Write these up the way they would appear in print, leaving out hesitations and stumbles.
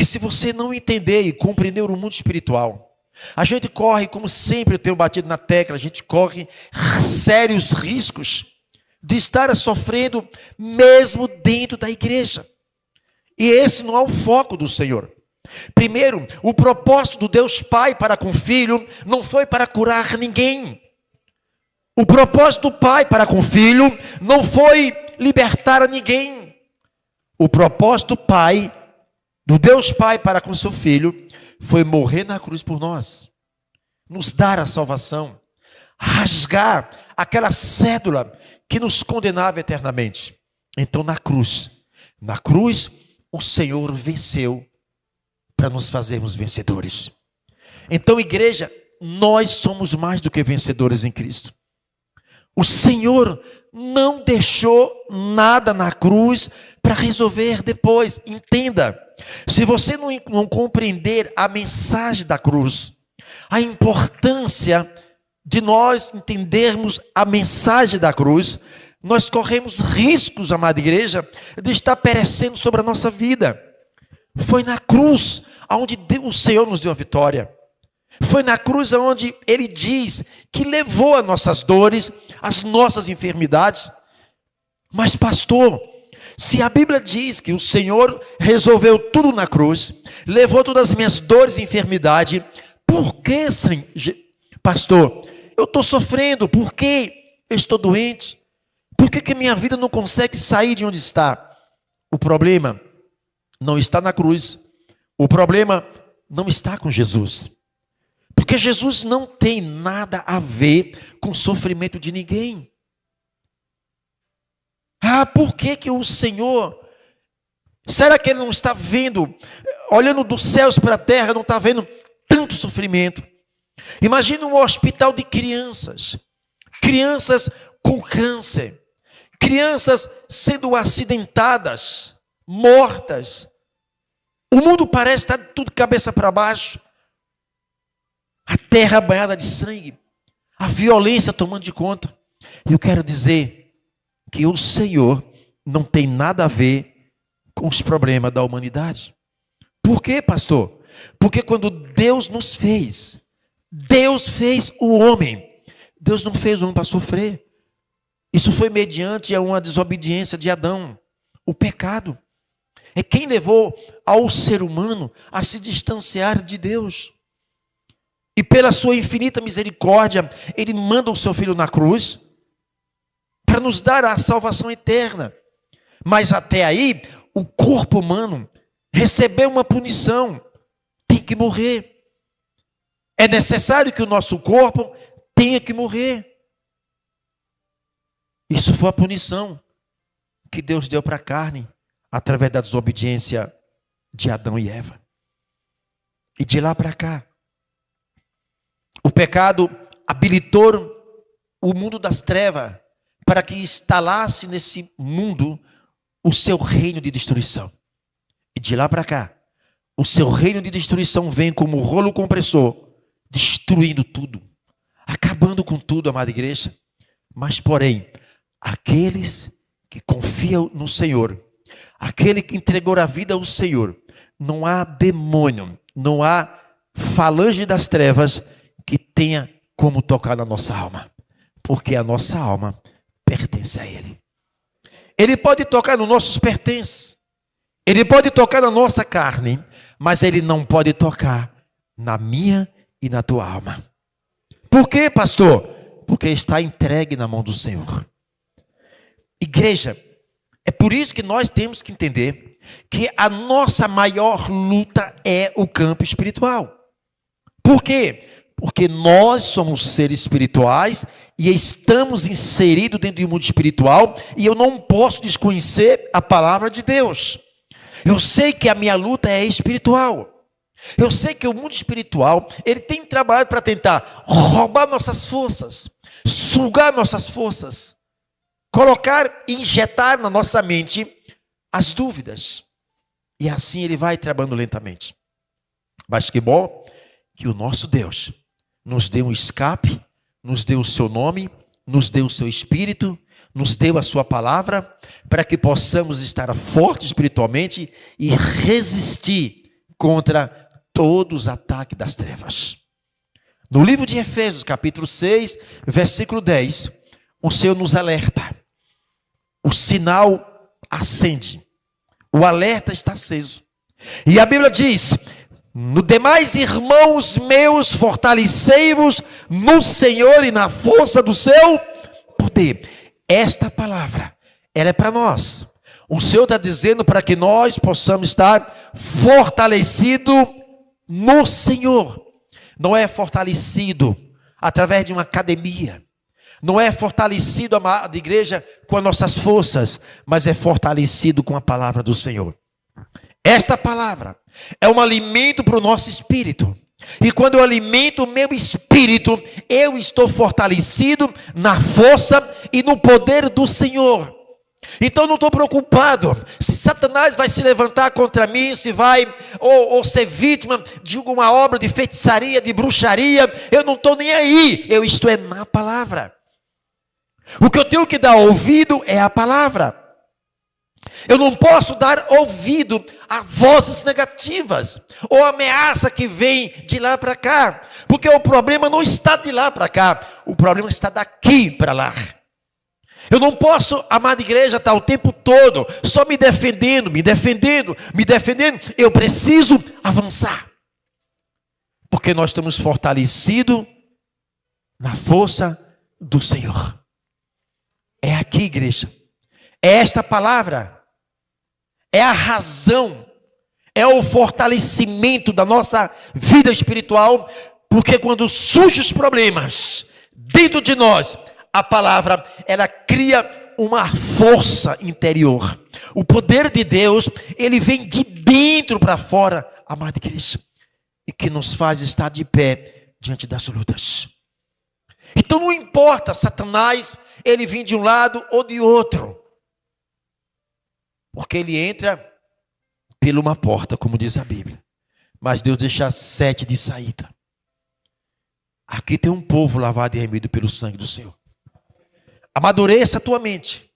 Porque se você não entender e compreender o mundo espiritual, a gente corre, como sempre eu tenho batido na tecla, a gente corre sérios riscos de estar sofrendo mesmo dentro da igreja. E esse não é o foco do Senhor. Primeiro, o propósito do Deus Pai para com o Filho não foi para curar ninguém. O propósito do Pai para com o Filho não foi libertar a ninguém. O propósito do Pai, do Deus Pai para com seu Filho, foi morrer na cruz por nós, nos dar a salvação, rasgar aquela cédula que nos condenava eternamente. Então na cruz, o Senhor venceu para nos fazermos vencedores. Então, igreja, nós somos mais do que vencedores em Cristo. O Senhor não deixou nada na cruz para resolver depois. Entenda, se você não compreender a mensagem da cruz, a importância de nós entendermos a mensagem da cruz, nós corremos riscos, amada igreja, de estar perecendo sobre a nossa vida. Foi na cruz onde o Senhor nos deu a vitória. Foi na cruz onde Ele diz que levou as nossas dores, as nossas enfermidades. Mas pastor, se a Bíblia diz que o Senhor resolveu tudo na cruz, levou todas as minhas dores e enfermidade, por que, pastor, eu estou sofrendo? Por que eu estou doente? Por que minha vida não consegue sair de onde está? O problema não está na cruz. O problema não está com Jesus. Porque Jesus não tem nada a ver com o sofrimento de ninguém. Por que o Senhor... Será que Ele não está vendo, olhando dos céus para a terra, não está vendo tanto sofrimento? Imagina um hospital de crianças. Crianças com câncer. Crianças sendo acidentadas, mortas. O mundo parece estar tudo cabeça para baixo. A terra banhada de sangue. A violência tomando de conta. E eu quero dizer que o Senhor não tem nada a ver com os problemas da humanidade. Por quê, pastor? Porque quando Deus nos fez, Deus fez o homem. Deus não fez o homem para sofrer. Isso foi mediante a uma desobediência de Adão. O pecado. É quem levou ao ser humano a se distanciar de Deus. E pela sua infinita misericórdia, Ele manda o seu Filho na cruz para nos dar a salvação eterna. Mas até aí, o corpo humano recebeu uma punição. Tem que morrer. É necessário que o nosso corpo tenha que morrer. Isso foi a punição que Deus deu para a carne, através da desobediência de Adão e Eva. E de lá para cá, o pecado habilitou o mundo das trevas para que instalasse nesse mundo o seu reino de destruição. E de lá para cá, o seu reino de destruição vem como um rolo compressor, destruindo tudo, acabando com tudo, amada igreja. Mas, porém, aqueles que confiam no Senhor, aquele que entregou a vida ao Senhor, não há demônio, não há falange das trevas que tenha como tocar na nossa alma, porque a nossa alma pertence a Ele. Ele pode tocar nos nossos pertences, Ele pode tocar na nossa carne, mas Ele não pode tocar na minha e na tua alma. Por quê, pastor? Porque está entregue na mão do Senhor. Igreja, é por isso que nós temos que entender que a nossa maior luta é o campo espiritual. Por quê? Porque nós somos seres espirituais e estamos inseridos dentro do mundo espiritual e eu não posso desconhecer a palavra de Deus. Eu sei que a minha luta é espiritual. Eu sei que o mundo espiritual, ele tem trabalhado para tentar roubar nossas forças, sugar nossas forças, colocar e injetar na nossa mente as dúvidas. E assim ele vai trabalhando lentamente. Mas que bom que o nosso Deus nos deu um escape, nos deu o seu nome, nos deu o seu espírito, nos deu a sua palavra, para que possamos estar fortes espiritualmente e resistir contra todos os ataques das trevas. No livro de Efésios, capítulo 6, versículo 10, o Senhor nos alerta. O sinal acende. O alerta está aceso. E a Bíblia diz: no demais, irmãos meus, fortalecei-vos no Senhor e na força do seu poder. Esta palavra, ela é para nós. O Senhor está dizendo para que nós possamos estar fortalecidos no Senhor. Não é fortalecido através de uma academia. Não é fortalecido, amada igreja, com as nossas forças, mas é fortalecido com a palavra do Senhor. Esta palavra é um alimento para o nosso espírito. E quando eu alimento o meu espírito, eu estou fortalecido na força e no poder do Senhor. Então eu não estou preocupado se Satanás vai se levantar contra mim, se vai ou ser vítima de alguma obra de feitiçaria, de bruxaria. Eu não estou nem aí, eu estou na palavra. O que eu tenho que dar ouvido é a palavra. Eu não posso dar ouvido a vozes negativas ou ameaça que vem de lá para cá, porque o problema não está de lá para cá, o problema está daqui para lá. Eu não posso, amada igreja, estar o tempo todo só me defendendo. Eu preciso avançar, porque nós estamos fortalecidos na força do Senhor. É aqui, igreja. É esta palavra. É a razão. É o fortalecimento da nossa vida espiritual. Porque quando surgem os problemas dentro de nós, a palavra, ela cria uma força interior. O poder de Deus, ele vem de dentro para fora, amada igreja. E que nos faz estar de pé diante das lutas. Então não importa, Satanás, ele vem de um lado ou de outro. Porque ele entra por uma porta, como diz a Bíblia. Mas Deus deixa 7 de saída. Aqui tem um povo lavado e remido pelo sangue do Senhor. Amadureça a tua mente.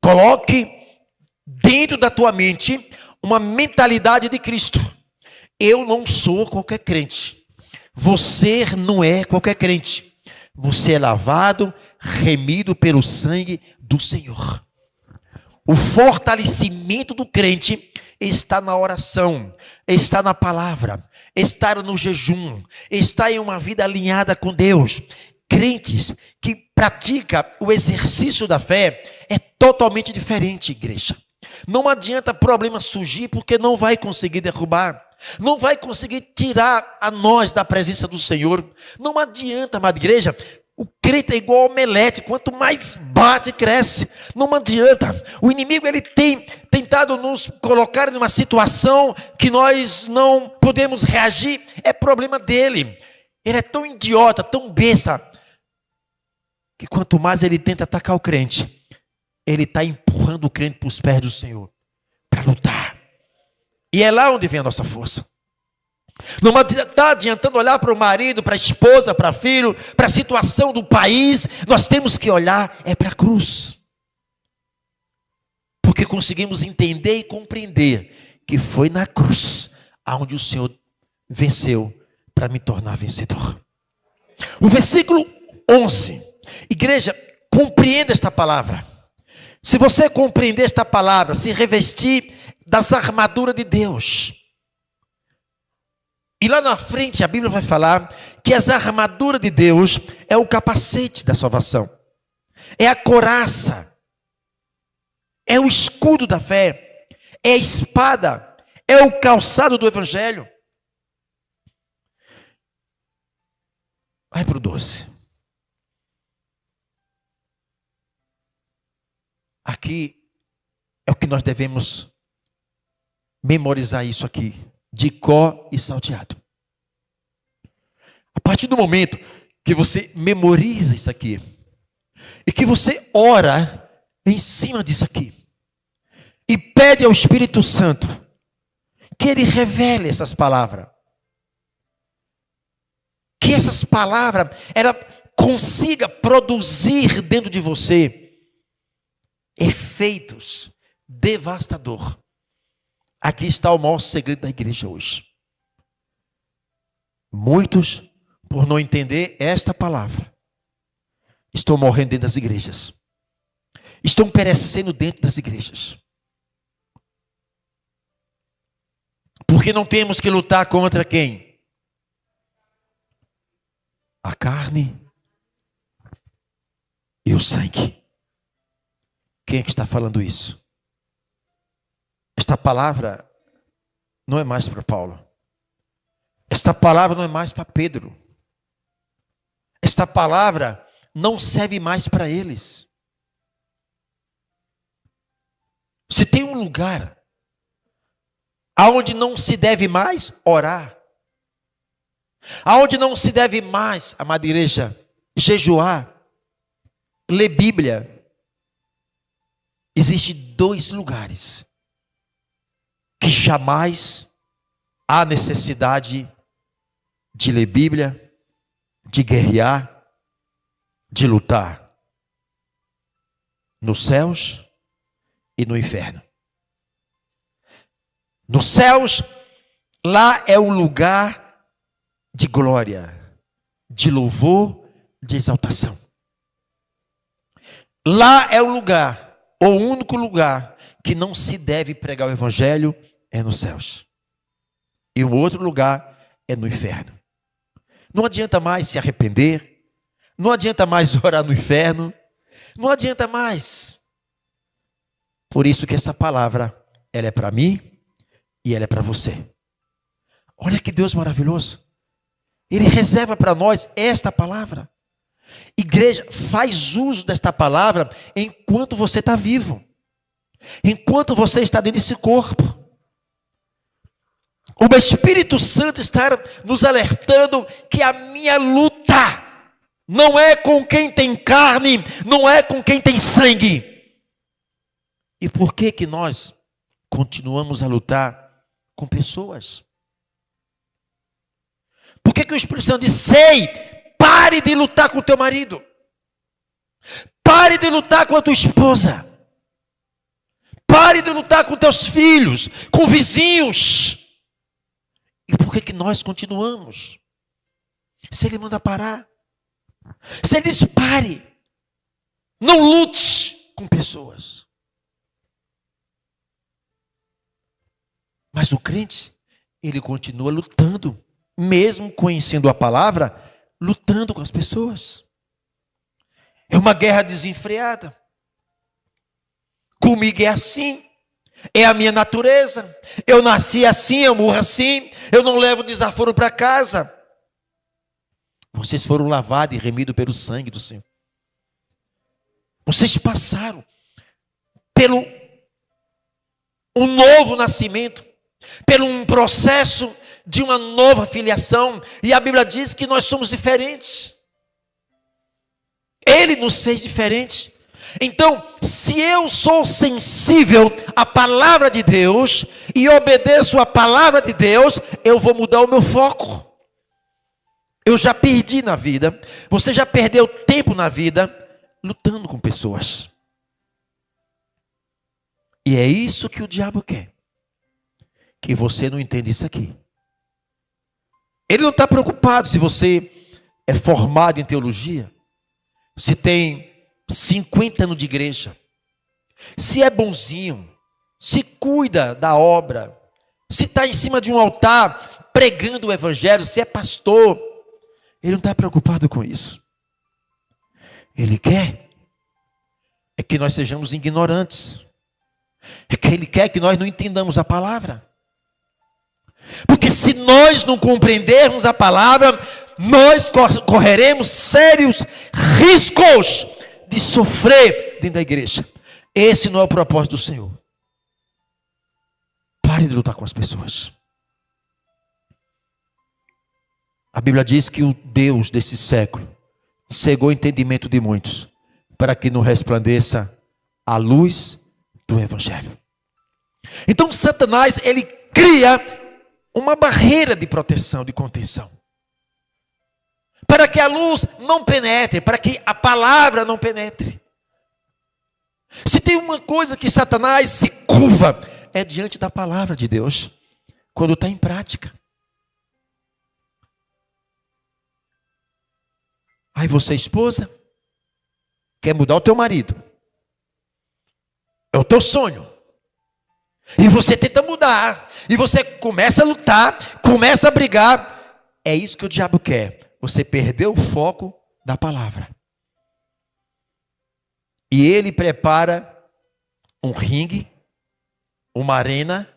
Coloque dentro da tua mente uma mentalidade de Cristo. Eu não sou qualquer crente. Você não é qualquer crente. Você é lavado, remido pelo sangue do Senhor. O fortalecimento do crente está na oração, está na palavra, está no jejum, está em uma vida alinhada com Deus. Crentes que praticam o exercício da fé é totalmente diferente, igreja. Não adianta problema surgir, porque não vai conseguir derrubar. Não vai conseguir tirar a nós da presença do Senhor. Não adianta, amada igreja. O crente é igual ao omelete, quanto mais bate, cresce. Não adianta. O inimigo, ele tem tentado nos colocar numa situação que nós não podemos reagir. É problema dele. Ele é tão idiota, tão besta, que quanto mais ele tenta atacar o crente, ele está empurrando o crente para os pés do Senhor, para lutar. E é lá onde vem a nossa força. Não está adiantando olhar para o marido, para a esposa, para o filho, para a situação do país. Nós temos que olhar para a cruz. Porque conseguimos entender e compreender que foi na cruz aonde o Senhor venceu para me tornar vencedor. O versículo 11. Igreja, compreenda esta palavra. Se você compreender esta palavra, se revestir das armaduras de Deus. E lá na frente a Bíblia vai falar que as armaduras de Deus é o capacete da salvação. É a couraça. É o escudo da fé. É a espada. É o calçado do evangelho. Vai para o 12. Aqui é o que nós devemos memorizar isso aqui, de cor e salteado. A partir do momento que você memoriza isso aqui, e que você ora em cima disso aqui, e pede ao Espírito Santo que ele revele essas palavras, que essas palavras, ela consiga produzir dentro de você efeitos devastadores. Aqui está o maior segredo da igreja hoje. Muitos, por não entender esta palavra, estão morrendo dentro das igrejas. Estão perecendo dentro das igrejas. Porque não temos que lutar contra quem? A carne e o sangue. Quem é que está falando isso? Esta palavra não é mais para Paulo. Esta palavra não é mais para Pedro. Esta palavra não serve mais para eles. Se tem um lugar aonde não se deve mais orar, aonde não se deve mais, amada igreja, jejuar, ler Bíblia, existem 2 lugares que jamais há necessidade de ler Bíblia, de guerrear, de lutar. Nos céus e no inferno. Nos céus, lá é o lugar de glória, de louvor, de exaltação. Lá é o lugar, o único lugar que não se deve pregar o evangelho é nos céus. E o outro lugar é no inferno. Não adianta mais se arrepender, não adianta mais orar no inferno, não adianta mais. Por isso que essa palavra, ela é para mim e ela é para você. Olha que Deus maravilhoso. Ele reserva para nós esta palavra. Igreja, faz uso desta palavra enquanto você está vivo. Enquanto você está dentro desse corpo. O Espírito Santo está nos alertando que a minha luta não é com quem tem carne, não é com quem tem sangue. E por que que nós continuamos a lutar com pessoas? Por que que o Espírito Santo diz: sei, pare de lutar com o teu marido. Pare de lutar com a tua esposa. Pare de lutar com teus filhos, com vizinhos. E por que que nós continuamos? Se ele manda parar. Se ele diz: pare. Não lute com pessoas. Mas o crente, ele continua lutando, mesmo conhecendo a palavra, lutando com as pessoas. É uma guerra desenfreada. Comigo é assim, é a minha natureza. Eu nasci assim, eu morro assim, eu não levo desaforo para casa. Vocês foram lavados e remidos pelo sangue do Senhor. Vocês passaram pelo um novo nascimento, pelo um processo de uma nova filiação, e a Bíblia diz que nós somos diferentes. Ele nos fez diferentes. Então, se eu sou sensível à palavra de Deus e obedeço à palavra de Deus, eu vou mudar o meu foco. Eu já perdi na vida, você já perdeu tempo na vida lutando com pessoas. E é isso que o diabo quer. Que você não entenda isso aqui. Ele não está preocupado se você é formado em teologia, se tem 50 anos de igreja, se é bonzinho, se cuida da obra, se está em cima de um altar pregando o evangelho, se é pastor. Ele não está preocupado com isso. Ele quer é que nós sejamos ignorantes. É que ele quer que nós não entendamos a palavra. Porque se nós não compreendermos a palavra, nós correremos sérios riscos de sofrer dentro da igreja. Esse não é o propósito do Senhor. Pare de lutar com as pessoas. A Bíblia diz que o Deus desse século cegou o entendimento de muitos, para que não resplandeça a luz do evangelho. Então Satanás, ele cria uma barreira de proteção, de contenção, para que a luz não penetre, para que a palavra não penetre. Se tem uma coisa que Satanás se curva, é diante da palavra de Deus, quando está em prática. Aí você, esposa, quer mudar o teu marido. É o teu sonho. E você tenta mudar. E você começa a lutar, começa a brigar. É isso que o diabo quer. Você perdeu o foco da palavra. E ele prepara um ringue, uma arena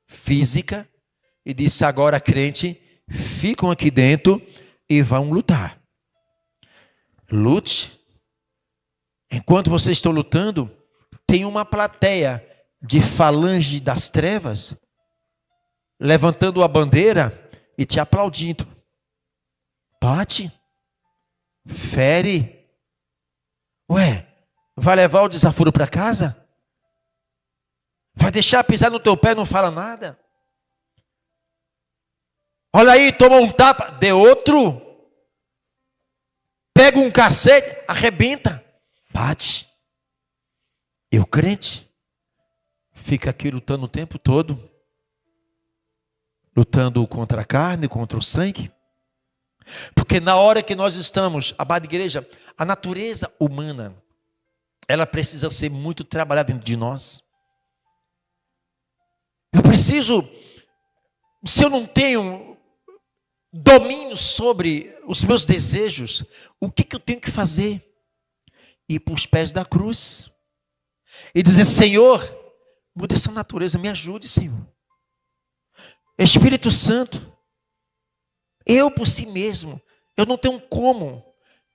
física, e disse: agora, crente, ficam aqui dentro e vão lutar. Lute. Enquanto vocês estão lutando, tem uma plateia de falange das trevas levantando a bandeira e te aplaudindo. Bate, fere. Ué, vai levar o desaforo para casa? Vai deixar pisar no teu pé e não fala nada? Olha aí, toma um tapa, dê outro. Pega um cacete, arrebenta, bate. E o crente fica aqui lutando o tempo todo, lutando contra a carne, contra o sangue. Porque na hora que nós estamos, amada igreja, a natureza humana, ela precisa ser muito trabalhada dentro de nós. Eu preciso, se eu não tenho domínio sobre os meus desejos, o que eu tenho que fazer? Ir para os pés da cruz e dizer: Senhor, muda essa natureza, me ajude, Senhor. Espírito Santo, eu por si mesmo, eu não tenho como.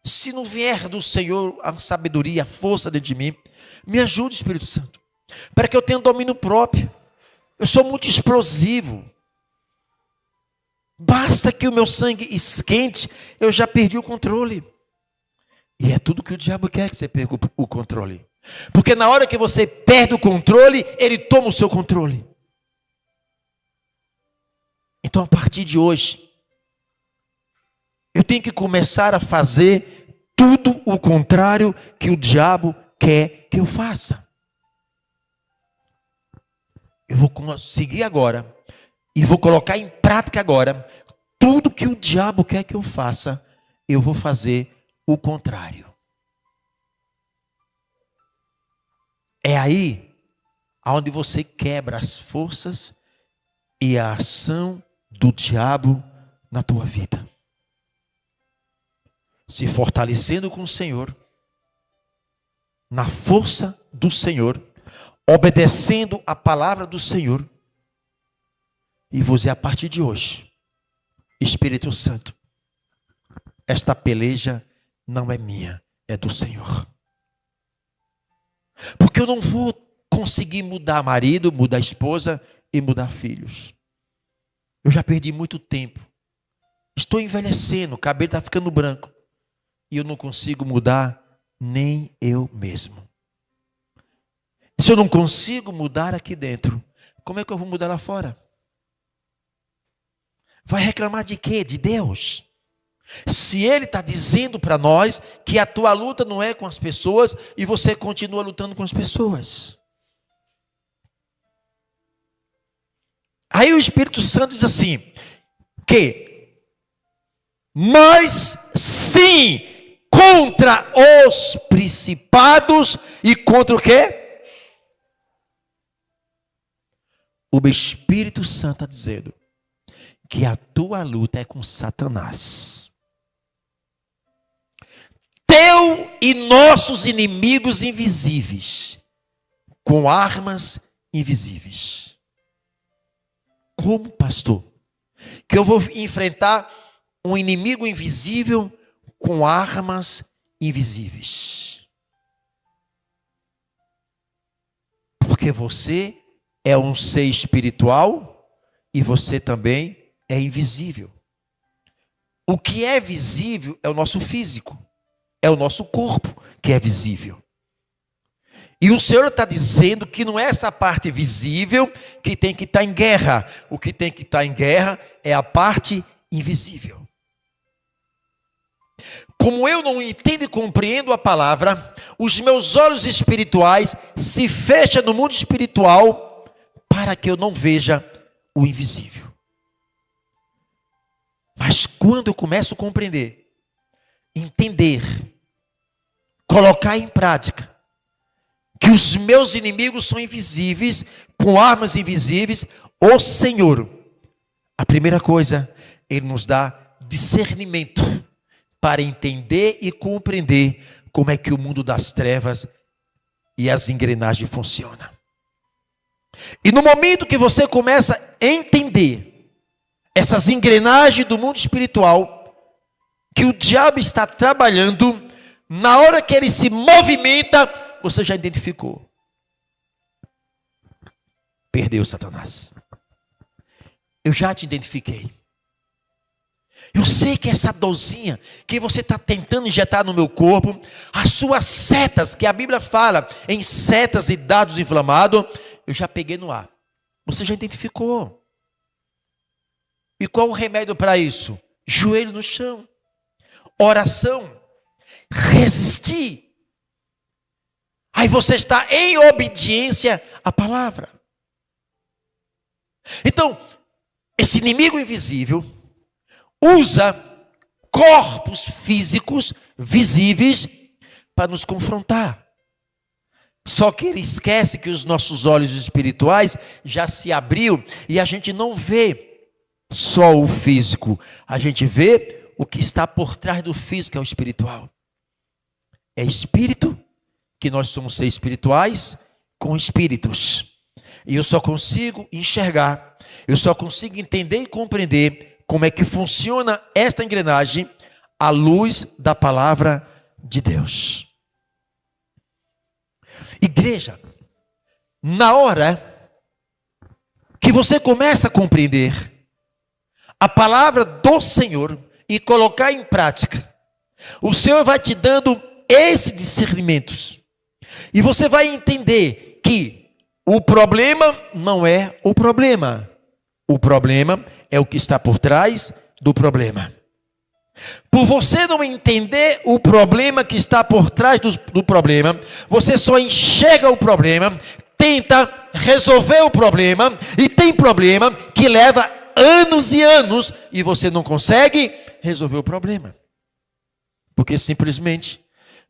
Se não vier do Senhor a sabedoria, a força dentro de mim, me ajude, Espírito Santo, para que eu tenha domínio próprio. Eu sou muito explosivo. Basta que o meu sangue esquente, eu já perdi o controle. E é tudo que o diabo quer, que você perca o controle. Porque na hora que você perde o controle, ele toma o seu controle. Então, a partir de hoje, eu tenho que começar a fazer tudo o contrário que o diabo quer que eu faça. Eu vou conseguir agora, e vou colocar em prática agora, tudo que o diabo quer que eu faça, eu vou fazer o contrário. É aí onde você quebra as forças e a ação do diabo na tua vida. Se fortalecendo com o Senhor, na força do Senhor, obedecendo a palavra do Senhor. E vou dizer a partir de hoje: Espírito Santo, esta peleja não é minha, é do Senhor. Porque eu não vou conseguir mudar marido, mudar esposa e mudar filhos. Eu já perdi muito tempo. Estou envelhecendo, o cabelo está ficando branco. E eu não consigo mudar nem eu mesmo. Se eu não consigo mudar aqui dentro, como é que eu vou mudar lá fora? Vai reclamar de quê? De Deus. Se Ele está dizendo para nós que a tua luta não é com as pessoas e você continua lutando com as pessoas. Aí o Espírito Santo diz assim, mas sim, contra os principados e contra o quê? O Espírito Santo está dizendo que a tua luta é com Satanás. Teu e nossos inimigos invisíveis, com armas invisíveis. Como, pastor? Que eu vou enfrentar um inimigo invisível com armas invisíveis. Porque você é um ser espiritual e você também é invisível. O que é visível é o nosso físico, é o nosso corpo que é visível. E o Senhor está dizendo que não é essa parte visível que tem que estar em guerra. O que tem que estar em guerra é a parte invisível. Como eu não entendo e compreendo a palavra, os meus olhos espirituais se fecham no mundo espiritual para que eu não veja o invisível. Mas quando eu começo a compreender, entender, colocar em prática, que os meus inimigos são invisíveis, com armas invisíveis, o Senhor, a primeira coisa, Ele nos dá discernimento para entender e compreender como é que o mundo das trevas e as engrenagens funcionam. E no momento que você começa a entender essas engrenagens do mundo espiritual, que o diabo está trabalhando, na hora que ele se movimenta, você já identificou. Perdeu, Satanás. Eu já te identifiquei. Eu sei que essa dorzinha que você está tentando injetar no meu corpo, as suas setas, que a Bíblia fala em setas e dados inflamados, eu já peguei no ar. Você já identificou. E qual o remédio para isso? Joelho no chão. Oração. Resistir. Aí você está em obediência à palavra. Então, esse inimigo invisível usa corpos físicos visíveis para nos confrontar. Só que ele esquece que os nossos olhos espirituais já se abriu e a gente não vê só o físico, a gente vê o que está por trás do físico, é o espiritual. É espírito, que nós somos seres espirituais com espíritos. E eu só consigo enxergar, eu só consigo entender e compreender como é que funciona esta engrenagem à luz da palavra de Deus. Igreja, na hora que você começa a compreender a palavra do Senhor e colocar em prática, o Senhor vai te dando esses discernimentos. E você vai entender que o problema não é o problema. O problema é o que está por trás do problema. Por você não entender o problema que está por trás do problema, você só enxerga o problema, tenta resolver o problema, e tem problema que leva anos e anos, e você não consegue resolver o problema. Porque simplesmente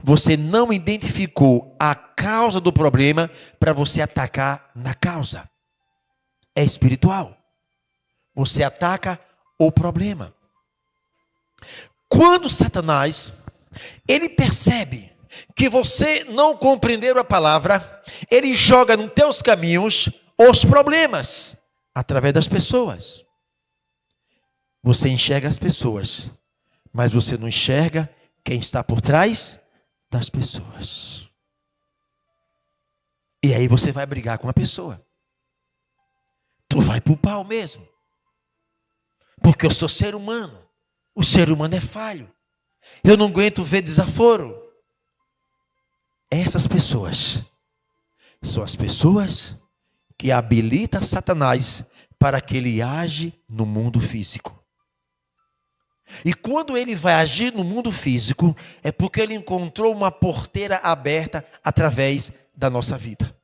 você não identificou a causa do problema para você atacar na causa. É espiritual. Você ataca o problema. Quando Satanás, ele percebe que você não compreendeu a palavra, ele joga nos teus caminhos os problemas, através das pessoas. Você enxerga as pessoas, mas você não enxerga quem está por trás das pessoas. E aí você vai brigar com a pessoa. Tu vai pro pau mesmo. Porque eu sou ser humano. O ser humano é falho. Eu não aguento ver desaforo. Essas pessoas são as pessoas que habilitam Satanás para que ele age no mundo físico. E quando ele vai agir no mundo físico, é porque ele encontrou uma porteira aberta através da nossa vida.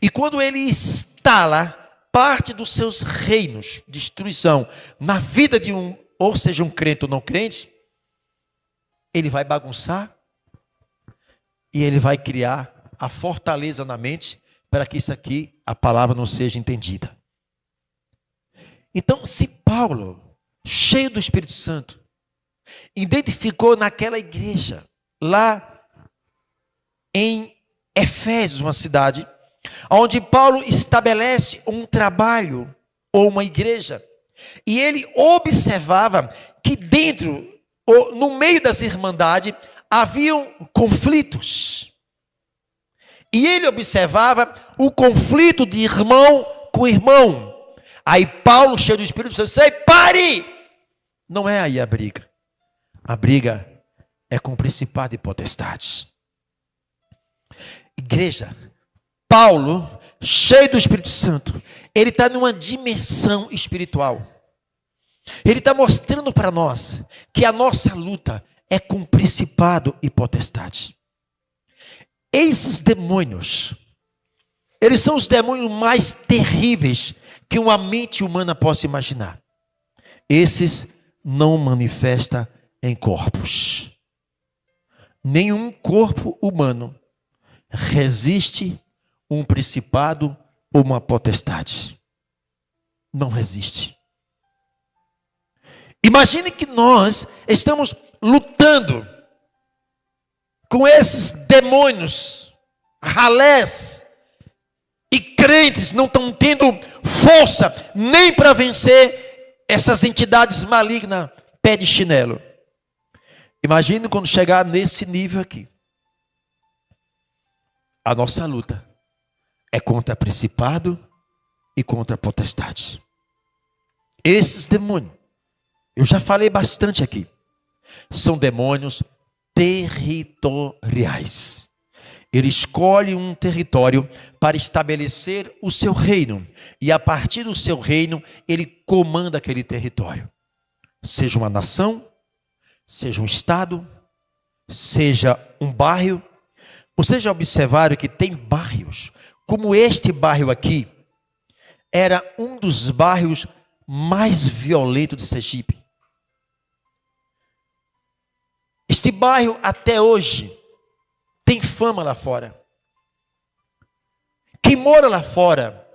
E quando ele instala parte dos seus reinos, destruição, na vida de ou seja, um crente ou não crente, ele vai bagunçar e ele vai criar a fortaleza na mente para que isso aqui, a palavra não seja entendida. Então, se Paulo, cheio do Espírito Santo, identificou naquela igreja, lá em Efésios, uma cidade, onde Paulo estabelece um trabalho ou uma igreja, e ele observava que dentro, ou no meio das irmandades, haviam conflitos. E ele observava o conflito de irmão com irmão. Aí Paulo, cheio do Espírito Santo, disse: pare! Não é aí a briga. A briga é com principado e potestades. Igreja, Paulo, cheio do Espírito Santo, ele está numa dimensão espiritual. Ele está mostrando para nós que a nossa luta é com principado e potestade. Esses demônios Eles são os demônios mais terríveis que uma mente humana possa imaginar. Esses não manifestam em corpos. Nenhum corpo humano resiste um principado ou uma potestade. Não resiste. Imagine que nós estamos lutando com esses demônios, ralés, e crentes não estão tendo força nem para vencer essas entidades malignas, pé de chinelo. Imagine quando chegar nesse nível aqui. A nossa luta é contra principado e contra potestade. Esses demônios, eu já falei bastante aqui, são demônios territoriais. Ele escolhe um território para estabelecer o seu reino. E a partir do seu reino, ele comanda aquele território. Seja uma nação, seja um estado, seja um bairro. Vocês já observaram que tem bairros, como este bairro aqui, era um dos bairros mais violentos de Sergipe. Este bairro até hoje tem fama lá fora. Quem mora lá fora,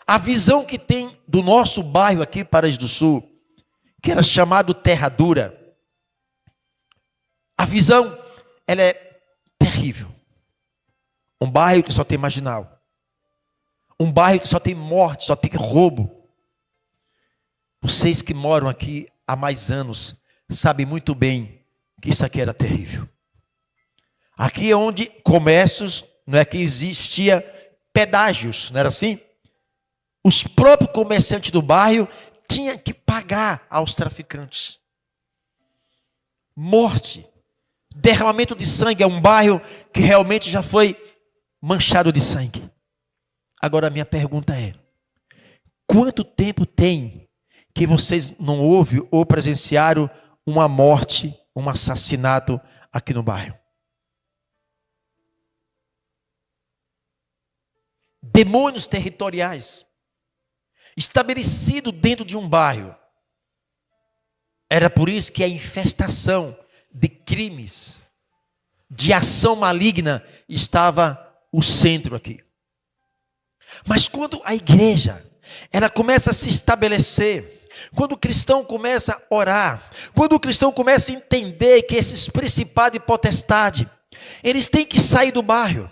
a visão que tem do nosso bairro aqui, Paraíso do Sul, que era chamado Terra Dura, a visão, ela é terrível. Um bairro que só tem marginal. Um bairro que só tem morte, só tem roubo. Vocês que moram aqui há mais anos, sabem muito bem que isso aqui era terrível. Aqui é onde comércios, não é que existia pedágios, não era assim? Os próprios comerciantes do bairro tinham que pagar aos traficantes. Morte, derramamento de sangue, é um bairro que realmente já foi manchado de sangue. Agora a minha pergunta é: quanto tempo tem que vocês não ouvem ou presenciaram uma morte, um assassinato aqui no bairro? Demônios territoriais, estabelecido dentro de um bairro. Era por isso que a infestação de crimes, de ação maligna, estava o centro aqui. Mas quando a igreja, ela começa a se estabelecer, quando o cristão começa a orar, quando o cristão começa a entender que esses principados e potestade, eles têm que sair do bairro.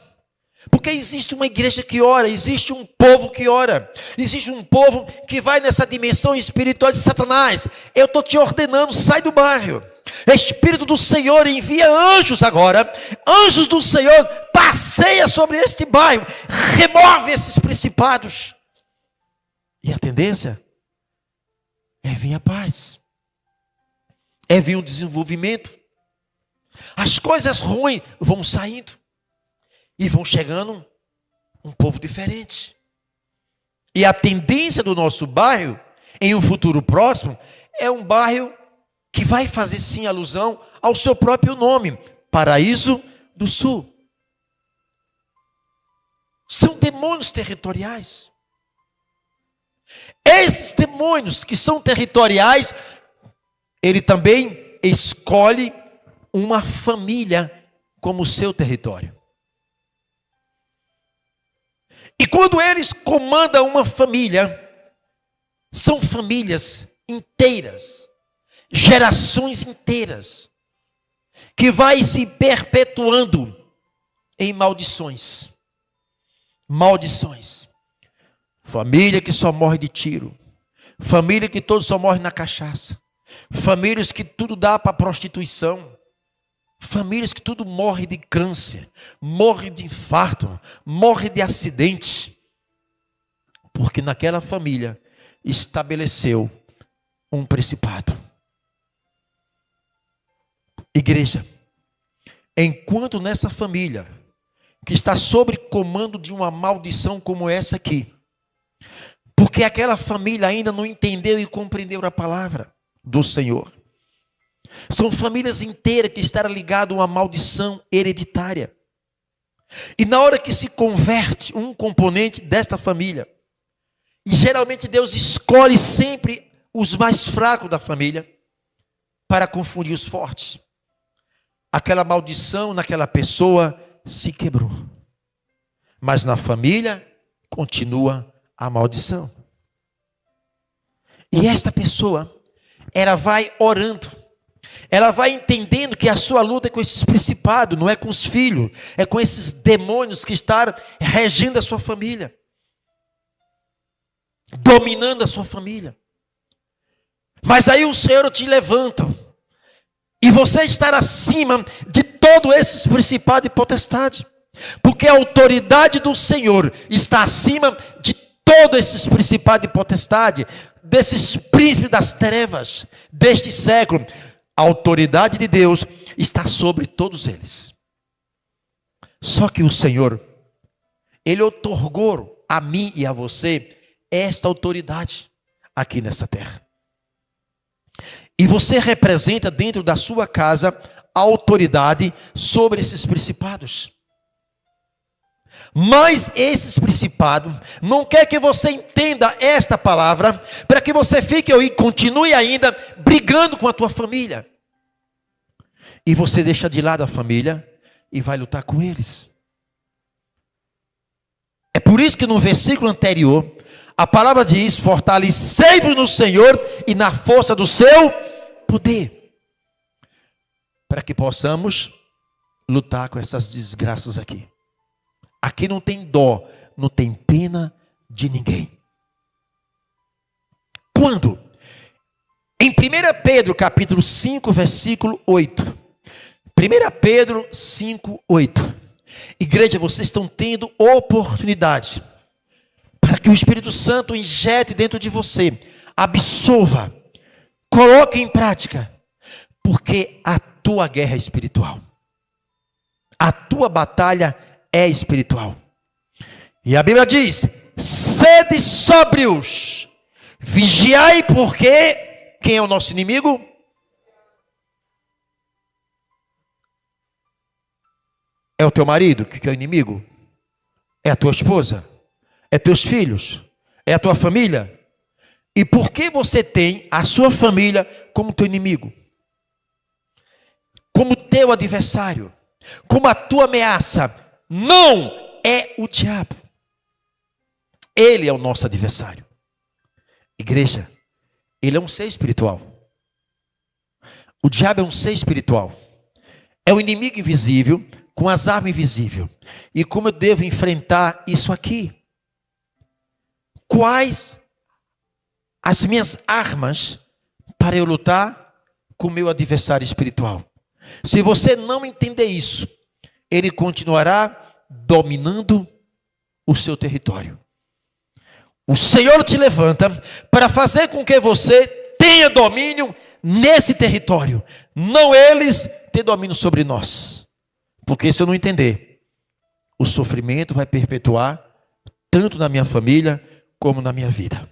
Porque existe uma igreja que ora, existe um povo que ora, existe um povo que vai nessa dimensão espiritual de Satanás. Eu estou te ordenando, sai do bairro. Espírito do Senhor envia anjos agora, anjos do Senhor, passeia sobre este bairro, remove esses principados. E a tendência é vir a paz, é vir o desenvolvimento. As coisas ruins vão saindo. E vão chegando um povo diferente. E a tendência do nosso bairro, em um futuro próximo, é um bairro que vai fazer sim alusão ao seu próprio nome, Paraíso do Sul. São demônios territoriais. Esses demônios que são territoriais, ele também escolhe uma família como seu território. E quando eles comandam uma família, são famílias inteiras, gerações inteiras, que vai se perpetuando em maldições. Maldições. Família que só morre de tiro. Família que todos só morrem na cachaça. Famílias que tudo dá para prostituição. Famílias que tudo morre de câncer, morre de infarto, morre de acidente. Porque naquela família estabeleceu um principado. Igreja, enquanto nessa família, que está sob comando de uma maldição como essa aqui, porque aquela família ainda não entendeu e compreendeu a palavra do Senhor. São famílias inteiras que estão ligadas a uma maldição hereditária. E na hora que se converte um componente desta família, e geralmente Deus escolhe sempre os mais fracos da família para confundir os fortes. Aquela maldição naquela pessoa se quebrou. Mas na família continua a maldição. E esta pessoa, ela vai orando. Ela vai entendendo que a sua luta é com esses principados, não é com os filhos, é com esses demônios que estão regendo a sua família, dominando a sua família. Mas aí o Senhor te levanta, e você estar acima de todos esses principados e potestades, porque a autoridade do Senhor está acima de todos esses principados e potestades, desses príncipes das trevas, deste século. A autoridade de Deus está sobre todos eles. Só que o Senhor, Ele outorgou a mim e a você esta autoridade aqui nessa terra. E você representa dentro da sua casa a autoridade sobre esses principados. Mas esses principados não quer que você entenda esta palavra para que você fique e continue ainda brigando com a tua família. E você deixa de lado a família e vai lutar com eles. É por isso que no versículo anterior, a palavra diz: fortalecei-vos no Senhor e na força do seu poder. Para que possamos lutar com essas desgraças aqui. Aqui não tem dó, não tem pena de ninguém. Quando? Em 1 Pedro capítulo 5, versículo 8. 1 Pedro 5, 8. Igreja, vocês estão tendo oportunidade para que o Espírito Santo injete dentro de você, absorva, coloque em prática, porque a tua guerra é espiritual. A tua batalha é espiritual. E a Bíblia diz: sede sóbrios, vigiai, porque quem é o nosso inimigo? É o teu marido que é o inimigo? É a tua esposa? É teus filhos? É a tua família? E por que você tem a sua família como teu inimigo? Como teu adversário? Como a tua ameaça? Não é o diabo. Ele é o nosso adversário. Igreja, ele é um ser espiritual. O diabo é um ser espiritual. É o inimigo invisível com as armas invisíveis. E como eu devo enfrentar isso aqui? Quais as minhas armas para eu lutar com o meu adversário espiritual? Se você não entender isso, ele continuará dominando o seu território. O Senhor te levanta para fazer com que você tenha domínio nesse território. Não eles ter domínio sobre nós. Porque se eu não entender, o sofrimento vai perpetuar tanto na minha família como na minha vida.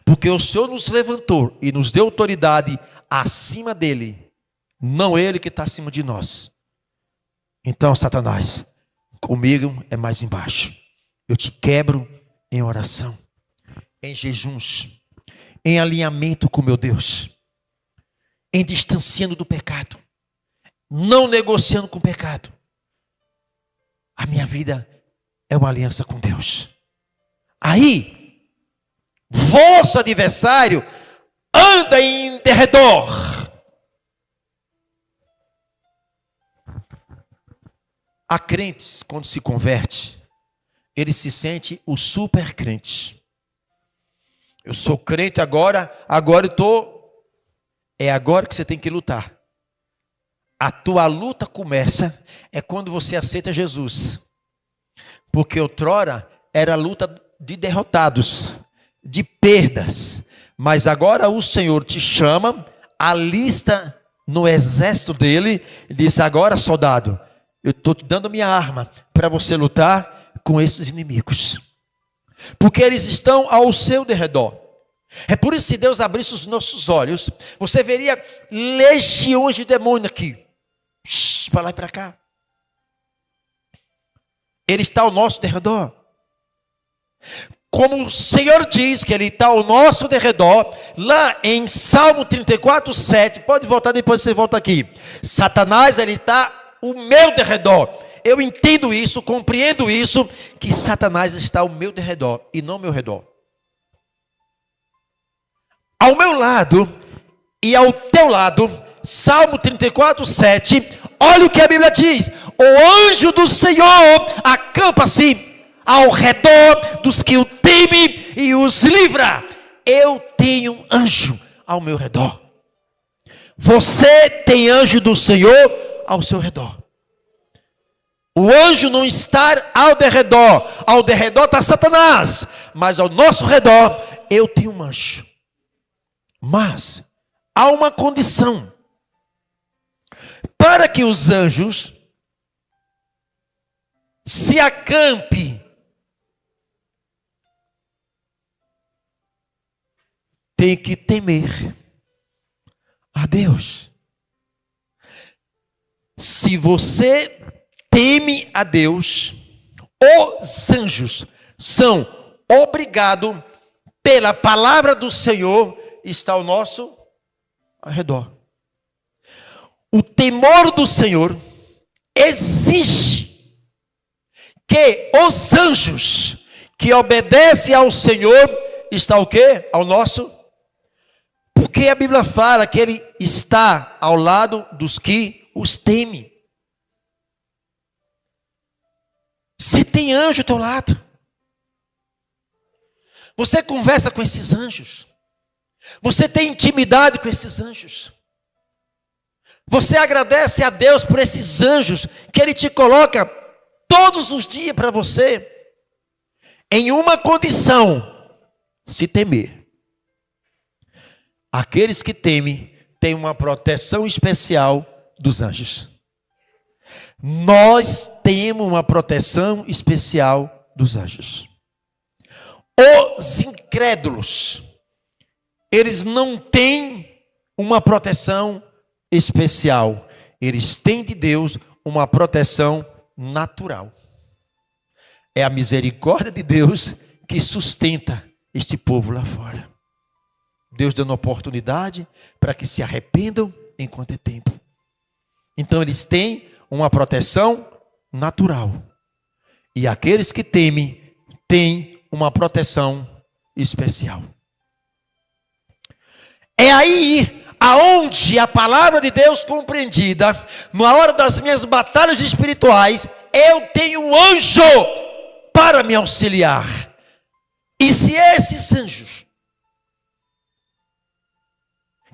Porque o Senhor nos levantou e nos deu autoridade acima dele. Não ele que está acima de nós. Então, Satanás, comigo é mais embaixo. Eu te quebro em oração, em jejuns, em alinhamento com meu Deus, em distanciando do pecado, não negociando com o pecado. A minha vida é uma aliança com Deus. Aí, vosso adversário anda em derredor. Há crentes, quando se converte, ele se sente o super crente. Eu sou crente agora eu estou... É agora que você tem que lutar. A tua luta começa é quando você aceita Jesus. Porque outrora era a luta de derrotados, de perdas. Mas agora o Senhor te chama, alista no exército dele, e diz: agora, soldado, eu estou te dando minha arma para você lutar com esses inimigos. Porque eles estão ao seu derredor. É por isso que se Deus abrisse os nossos olhos, você veria legiões de demônios aqui. Para lá e para cá. Ele está ao nosso derredor. Como o Senhor diz que Ele está ao nosso derredor, lá em Salmo 34, 7, pode voltar, depois você volta aqui. Satanás, ele está ao meu derredor. Eu entendo isso, compreendo isso, que Satanás está ao meu derredor e não ao meu redor. Ao meu lado e ao teu lado, Salmo 34, 7, olha o que a Bíblia diz: o anjo do Senhor acampa-se ao redor dos que o temem e os livra. Eu tenho anjo ao meu redor. Você tem anjo do Senhor ao seu redor. O anjo não está ao derredor está Satanás, mas ao nosso redor eu tenho um anjo. Mas há uma condição: para que os anjos se acampe, tem que temer a Deus. Se você teme a Deus, os anjos são obrigados, pela palavra do Senhor, está ao nosso redor. O temor do Senhor exige que os anjos que obedecem ao Senhor está o quê? Ao nosso. Porque a Bíblia fala que Ele está ao lado dos que os temem. Você tem anjo ao teu lado. Você conversa com esses anjos. Você tem intimidade com esses anjos. Você agradece a Deus por esses anjos que Ele te coloca todos os dias para você, em uma condição: se temer. Aqueles que temem têm uma proteção especial dos anjos. Nós temos uma proteção especial dos anjos. Os incrédulos, eles não têm uma proteção especial. Eles têm de Deus uma proteção natural. É a misericórdia de Deus que sustenta este povo lá fora. Deus dando oportunidade para que se arrependam enquanto é tempo. Então eles têm uma proteção natural. E aqueles que temem têm uma proteção especial. É aí aonde a palavra de Deus compreendida, na hora das minhas batalhas espirituais, eu tenho um anjo para me auxiliar. E se esses anjos,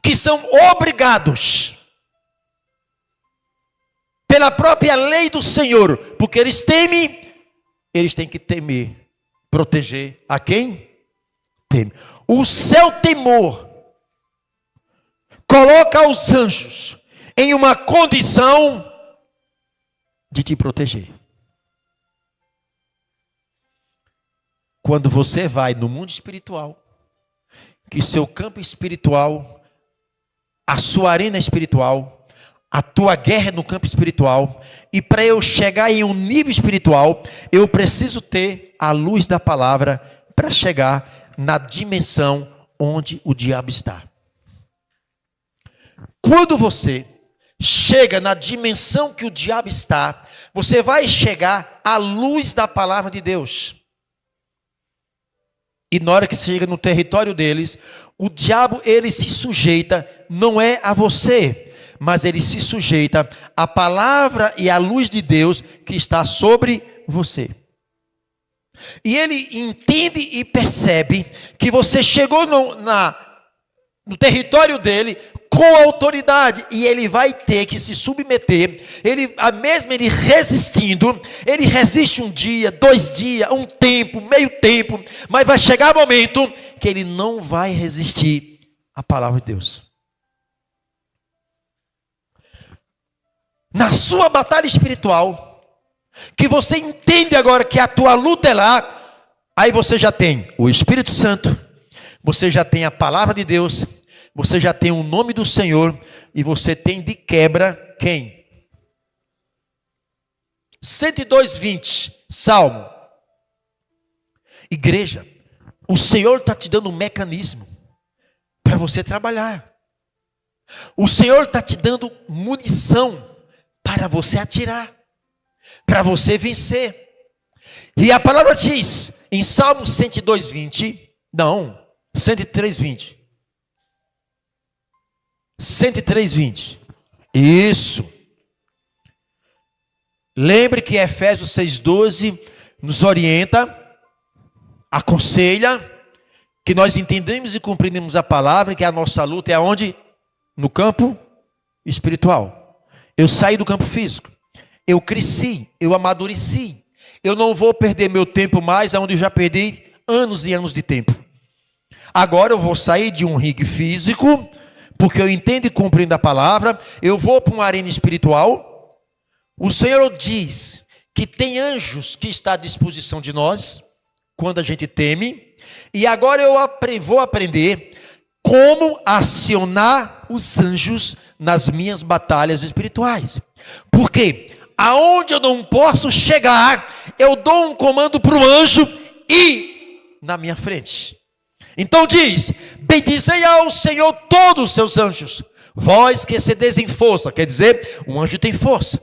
que são obrigados pela própria lei do Senhor, porque eles temem, eles têm que temer, proteger a quem teme. O seu temor coloca os anjos em uma condição de te proteger. Quando você vai no mundo espiritual, que seu campo espiritual, a sua arena espiritual, a tua guerra é no campo espiritual, e para eu chegar em um nível espiritual, eu preciso ter a luz da palavra para chegar na dimensão onde o diabo está. Quando você chega na dimensão que o diabo está, você vai chegar à luz da palavra de Deus. E na hora que você chega no território deles, o diabo, ele se sujeita, não é a você, mas ele se sujeita à palavra e à luz de Deus que está sobre você. E ele entende e percebe que você chegou no território dele com autoridade, e ele vai ter que se submeter. Ele resistindo, ele resiste um dia, 2 dias, um tempo, meio tempo, mas vai chegar o momento que ele não vai resistir à palavra de Deus. Na sua batalha espiritual, que você entende agora que a tua luta é lá, aí você já tem o Espírito Santo, você já tem a palavra de Deus, você já tem o nome do Senhor, e você tem de quebra quem? 102:20, Salmo. Igreja, o Senhor está te dando um mecanismo para você trabalhar. O Senhor está te dando munição para você atirar, para você vencer. E a palavra diz, em Salmo 102:20, não, 103:20. 103:20. Isso. Lembre que Efésios 6:12 nos orienta, aconselha, que nós entendemos e compreendemos a palavra, que a nossa luta é aonde? No campo espiritual. Eu saí do campo físico. Eu cresci, eu amadureci. Eu não vou perder meu tempo mais aonde eu já perdi anos e anos de tempo. Agora eu vou sair de um ringue físico, porque eu entendo e compreendo a palavra. Eu vou para uma arena espiritual. O Senhor diz que tem anjos que estão à disposição de nós, quando a gente teme. E agora eu vou aprender como acionar os anjos nas minhas batalhas espirituais. Porque aonde eu não posso chegar, eu dou um comando para o anjo ir na minha frente. Então diz, bendizei ao Senhor todos os seus anjos, vós que excedeis em força. Quer dizer, um anjo tem força.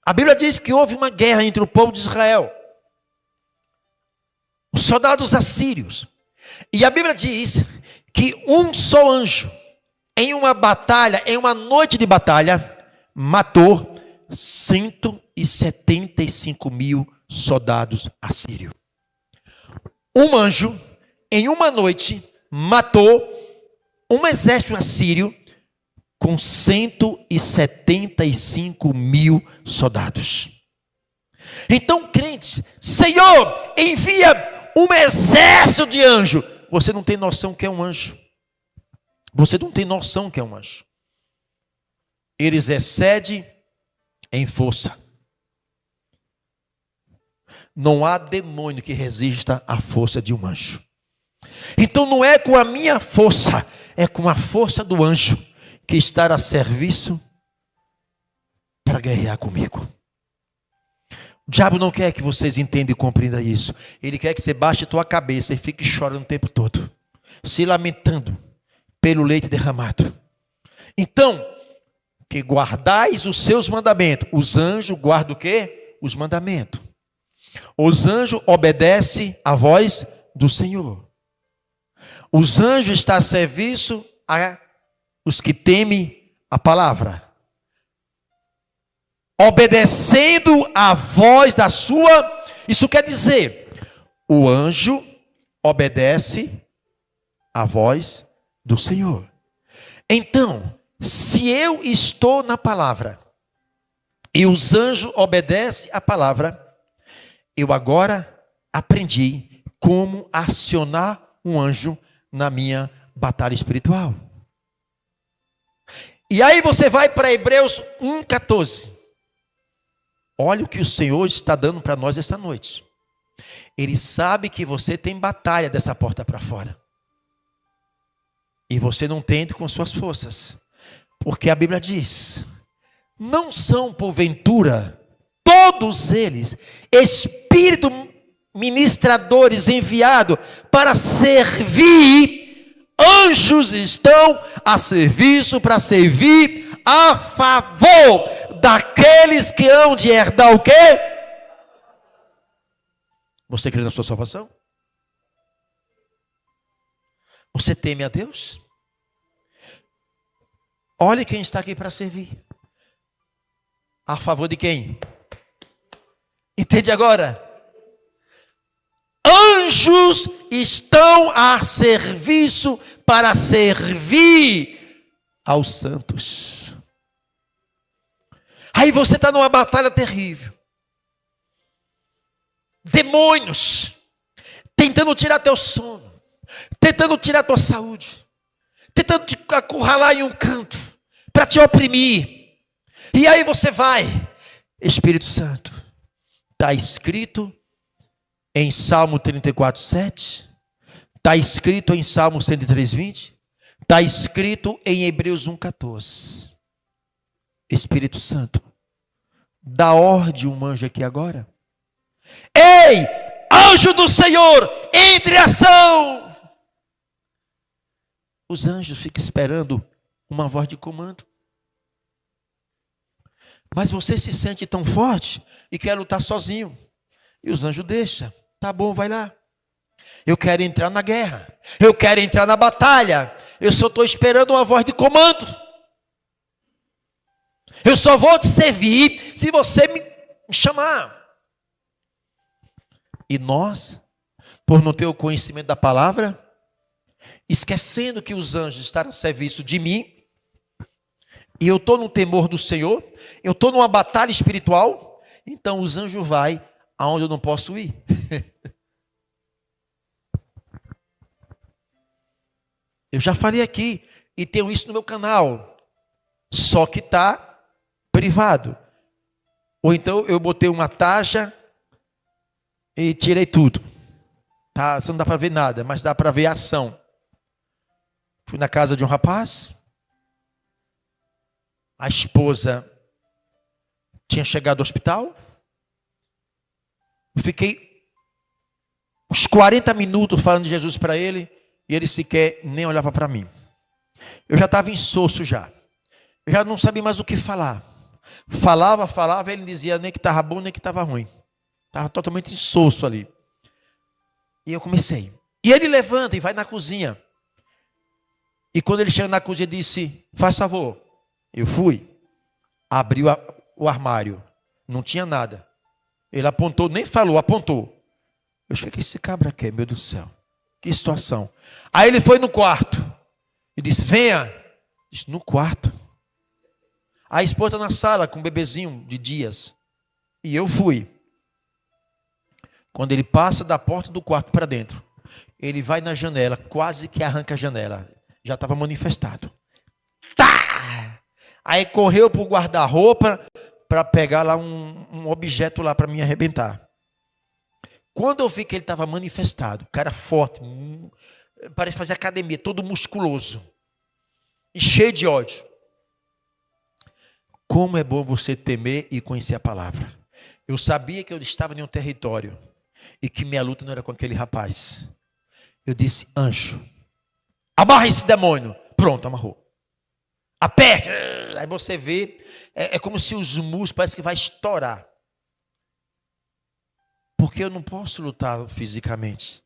A Bíblia diz que houve uma guerra entre o povo de Israel, os soldados assírios. E a Bíblia diz que um só anjo, em uma batalha, em uma noite de batalha, matou 175.000 soldados assírios. Um anjo, em uma noite, matou um exército assírio com 175.000 soldados. Então, crente, Senhor, envia um exército de anjo. Você não tem noção que é um anjo. Você não tem noção que é um anjo. Eles excedem em força. Não há demônio que resista à força de um anjo. Então não é com a minha força, é com a força do anjo que está a serviço para guerrear comigo. O diabo não quer que vocês entendam e compreendam isso. Ele quer que você baixe a tua cabeça e fique chorando o tempo todo, se lamentando pelo leite derramado. Então, que guardais os seus mandamentos. Os anjos guardam o quê? Os mandamentos. Os anjos obedecem à voz do Senhor. Os anjos estão a serviço a os que temem a palavra, obedecendo a voz da sua. Isso quer dizer, o anjo obedece a voz do Senhor. Então, se eu estou na palavra e os anjos obedecem a palavra, eu agora aprendi como acionar um anjo na minha batalha espiritual. E aí você vai para Hebreus 1:14. Olha o que o Senhor está dando para nós essa noite. Ele sabe que você tem batalha dessa porta para fora. E você não tem com suas forças. Porque a Bíblia diz, não são porventura todos eles espíritos ministradores enviados para servir. Anjos estão a serviço para servir a favor daqueles que hão de herdar o quê? Você crê na sua salvação? Você teme a Deus? Olhe quem está aqui para servir. A favor de quem? Entende agora? Anjos estão a serviço para servir aos santos. Aí você está numa batalha terrível. Demônios tentando tirar teu sono, tentando tirar tua saúde, tentando te acurralar em um canto para te oprimir. E aí você vai, Espírito Santo, está escrito em Salmo 34:7, está escrito em Salmo 103:20, está escrito em Hebreus 1:14. Espírito Santo, dá ordem um anjo aqui agora, Ei, anjo do Senhor, entre em ação. Os anjos ficam esperando uma voz de comando. Mas você se sente tão forte e quer lutar sozinho. E os anjos deixam. Tá bom, vai lá. Eu quero entrar na guerra. Eu quero entrar na batalha. Eu só estou esperando uma voz de comando. Eu só vou te servir se você me chamar. E nós, por não ter o conhecimento da palavra, esquecendo que os anjos estão a serviço de mim, e eu estou no temor do Senhor, eu estou numa batalha espiritual, então os anjos vão aonde eu não posso ir. Eu já falei aqui, e tenho isso no meu canal, só que está privado. Ou então eu botei uma taxa e tirei tudo. Tá? Você não dá para ver nada, mas dá para ver a ação. Fui na casa de um rapaz, a esposa tinha chegado ao hospital, eu fiquei uns 40 minutos falando de Jesus para ele, e ele sequer nem olhava para mim. Eu já estava insosso já. Eu já não sabia mais o que falar. Falava, ele dizia nem que estava bom, nem que estava ruim. Estava totalmente insosso ali. E eu comecei. E ele levanta e vai na cozinha. E quando ele chega na cozinha, disse, faz favor. Eu fui. Abriu o armário. Não tinha nada. Ele apontou, nem falou, apontou. Eu achei, o que esse cabra quer, meu Deus do céu? Que situação. Aí ele foi no quarto. E disse, venha. Disse, no quarto. A esposa na sala com um bebezinho de dias. E eu fui. Quando ele passa da porta do quarto para dentro, ele vai na janela, quase que arranca a janela. Já estava manifestado. Tá! Aí correu para o guarda-roupa para pegar lá um objeto lá para me arrebentar. Quando eu vi que ele estava manifestado, cara forte, parece fazer academia, todo musculoso e cheio de ódio. Como é bom você temer e conhecer a palavra. Eu sabia que eu estava em um território e que minha luta não era com aquele rapaz. Eu disse, anjo, amarra esse demônio. Pronto, amarrou. Aperte. Aí você vê, é como se os músculos parece que vai estourar. Porque eu não posso lutar fisicamente.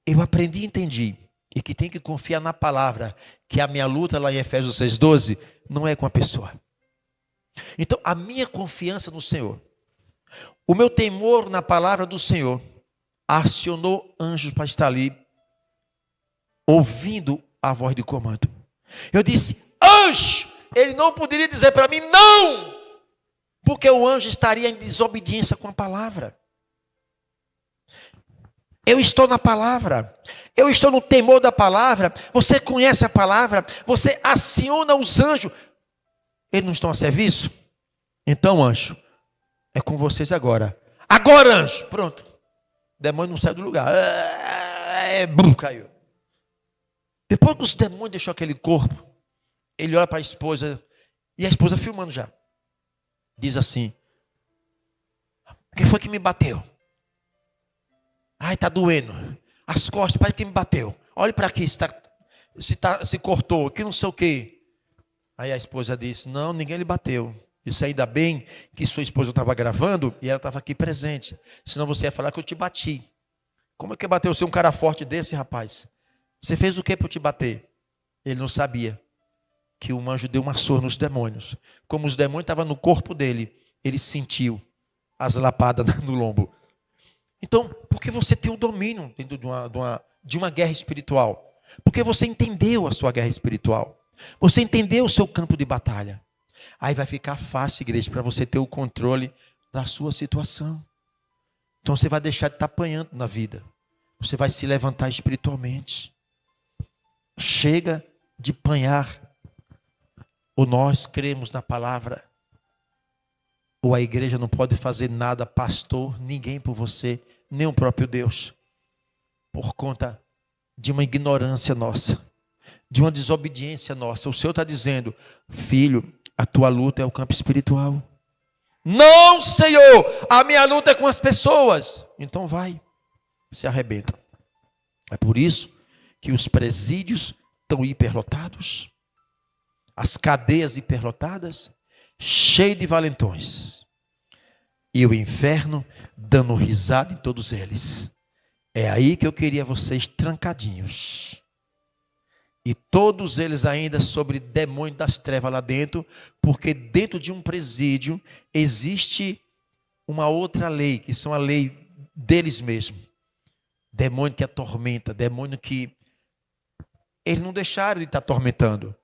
Eu aprendi e entendi. E que tem que confiar na palavra. Que a minha luta lá em Efésios 6,12 não é com a pessoa. Então, a minha confiança no Senhor, o meu temor na palavra do Senhor, acionou anjos para estar ali, ouvindo a voz de comando. Eu disse, anjo! Ele não poderia dizer para mim, não! Porque o anjo estaria em desobediência com a palavra. Eu estou na palavra, eu estou no temor da palavra, você conhece a palavra, você aciona os anjos. Eles não estão a serviço? Então, anjo, é com vocês agora. Agora, anjo! Pronto. O demônio não sai do lugar. Caiu. Depois que os demônios deixou aquele corpo, ele olha para a esposa, e a esposa filmando já. Diz assim, quem foi que me bateu? Ai, está doendo. As costas, parece que me bateu. Olhe para aqui, se cortou, que não sei o quê. Aí a esposa disse, não, ninguém lhe bateu. Disse, ainda bem que sua esposa estava gravando e ela estava aqui presente. Senão você ia falar que eu te bati. Como é que bateu você um cara forte desse, rapaz? Você fez o que para eu te bater? Ele não sabia que o anjo deu uma surra nos demônios. Como os demônios estavam no corpo dele, ele sentiu as lapadas no lombo. Então, porque você tem o domínio dentro de uma guerra espiritual. Porque você entendeu a sua guerra espiritual. Você entendeu o seu campo de batalha. Aí vai ficar fácil, igreja, para você ter o controle da sua situação. Então você vai deixar de estar apanhando na vida. Você vai se levantar espiritualmente. Chega de apanhar. Ou nós cremos na palavra, ou a igreja não pode fazer nada, pastor, ninguém por você, nem o próprio Deus, por conta de uma ignorância nossa, de uma desobediência nossa. O Senhor está dizendo, filho, a tua luta é o campo espiritual. Não, Senhor, a minha luta é com as pessoas. Então vai, se arrebenta. É por isso que os presídios estão hiperlotados, as cadeias hiperlotadas, cheio de valentões, e o inferno dando risada em todos eles. É aí que eu queria vocês trancadinhos. E todos eles ainda sobre demônio das trevas lá dentro, porque dentro de um presídio existe uma outra lei, que são a lei deles mesmos. Demônio que atormenta, demônio que eles não deixaram de estar atormentando.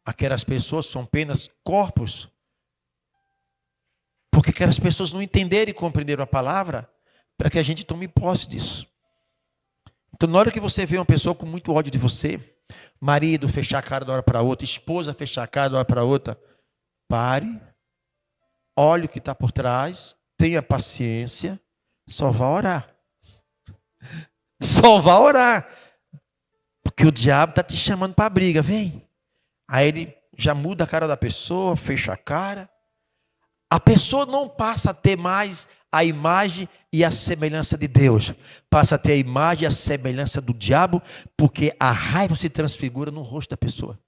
Aquelas pessoas são apenas corpos, porque aquelas pessoas não entenderam e compreenderam a palavra, para que a gente tome posse disso. Então, na hora que você vê uma pessoa com muito ódio de você, marido fechar a cara de uma hora para outra, esposa fechar a cara de uma hora para outra, pare, olhe o que está por trás, tenha paciência, só vá orar. Só vá orar. Porque o diabo está te chamando para a briga, vem. Aí ele já muda a cara da pessoa, fecha a cara. A pessoa não passa a ter mais a imagem e a semelhança de Deus. Passa a ter a imagem e a semelhança do diabo, porque a raiva se transfigura no rosto da pessoa.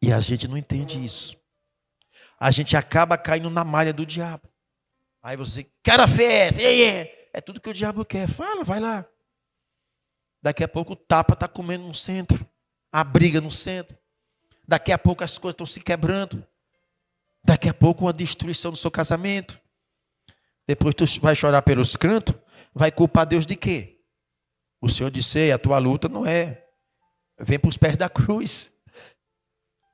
E a gente não entende isso. A gente acaba caindo na malha do diabo. Aí você, cara festa, é tudo que o diabo quer. Fala, vai lá. Daqui a pouco o tapa está comendo no centro. A briga no centro. Daqui a pouco as coisas estão se quebrando. Daqui a pouco uma destruição do seu casamento. Depois tu vai chorar pelos cantos. Vai culpar Deus de quê? O Senhor disse, a tua luta não é. Vem para os pés da cruz.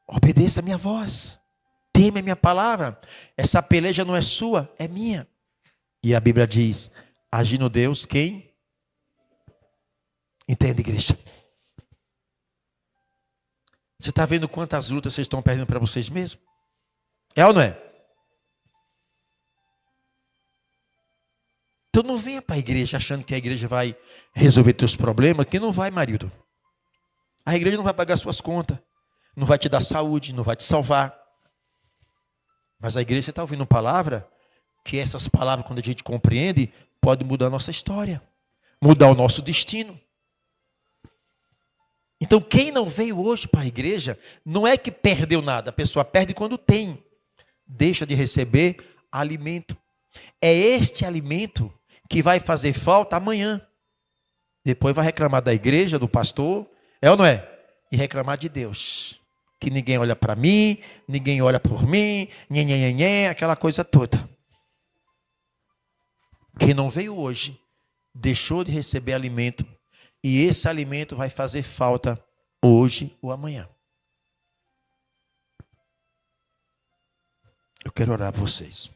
Obedeça a minha voz. Teme a minha palavra. Essa peleja não é sua, é minha. E a Bíblia diz, agindo Deus, quem? Entende, igreja? Você está vendo quantas lutas vocês estão perdendo para vocês mesmos? É ou não é? Então não venha para a igreja achando que a igreja vai resolver teus problemas, que não vai, marido. A igreja não vai pagar suas contas, não vai te dar saúde, não vai te salvar. Mas a igreja, você está ouvindo palavra, que essas palavras, quando a gente compreende, pode mudar a nossa história, mudar o nosso destino. Então quem não veio hoje para a igreja, não é que perdeu nada, a pessoa perde quando tem. Deixa de receber alimento. É este alimento que vai fazer falta amanhã. Depois vai reclamar da igreja, do pastor, é ou não é? E reclamar de Deus. Que ninguém olha para mim, ninguém olha por mim, aquela coisa toda. Quem não veio hoje, deixou de receber alimento, e esse alimento vai fazer falta hoje ou amanhã. Eu quero orar por vocês.